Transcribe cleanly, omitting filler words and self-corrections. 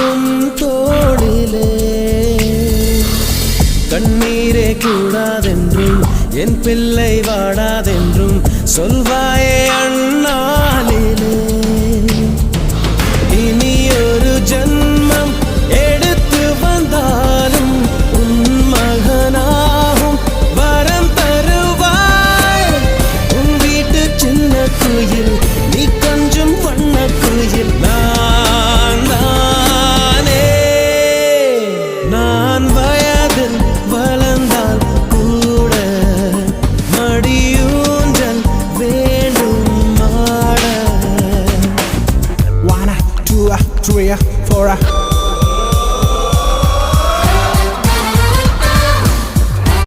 உன் தோளிலே கண்ணீரே கூடாதென்றும் என் பிள்ளை வாடாதென்றும் சொல்வாயே அண்ணாளிலே இனி ஒரு ஜன்மம் எடுத்து வந்தாலும் உன் மகனாகும் வரம் தருவாய் உன் வீட்டு சின்ன குயில் நீ கொஞ்சம் வண்ண குயில் நான் தானே நான் வயதில் வளர்ந்தால் கூட மடியூஞ்சல் வேண்டும் ஆட 1 2 3 4